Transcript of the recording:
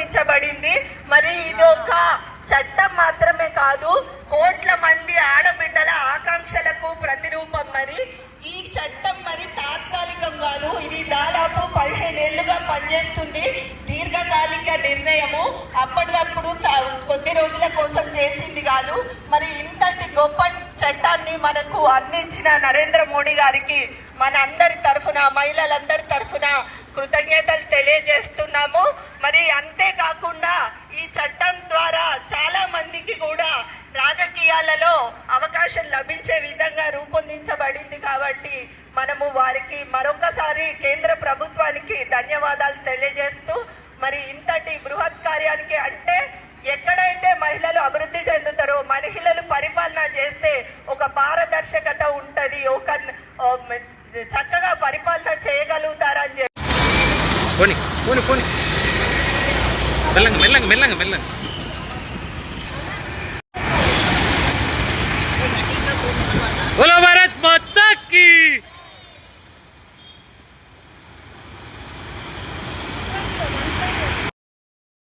రూపొందించబడింది. మరి ఇది ఒక చట్టం మాత్రమే కాదు, కోట్ల మంది ఆడబిడ్డల ఆకాంక్షలకు ప్రతిరూపం. మరి ఈ చట్టం మరి తాత్కాలికం కాదు, ఇది దాదాపు 15 ఏళ్లుగా పనిచేస్తుంది. దీర్ఘకాలిక నిర్ణయము, అప్పటికప్పుడు కొద్ది రోజుల కోసం చేసింది కాదు. మరి ఇంతటి గొప్ప చట్టాన్ని మనకు అందించిన నరేంద్ర మోడీ గారికి మన అందరి తరఫున, మహిళలందరి తరఫున కృతజ్ఞతలు తెలియజేస్తున్నాము. మరి అంతేకాకుండా ఈ చట్టం ద్వారా చాలా మందికి కూడా రాజకీయాలలో అవకాశం లభించే విధంగా రూపొందించబడింది. కాబట్టి మనము వారికి మరొకసారి కేంద్ర ప్రభుత్వానికి ధన్యవాదాలు తెలియజేస్తూ, మరి ఇంతటి బృహత్ కార్యానికి, అంటే ఎక్కడైతే మహిళలు అభివృద్ధి చెందుతారో, మహిళలు పరిపాలన చేస్తే ఒక పారదర్శకత ఉంటుంది, ఒక చక్కగా పరిపాలన చేయగలుగుతారని చెప్పి మెల్లంగా మెల్లంగా మెల్లంగా మెల్లంగా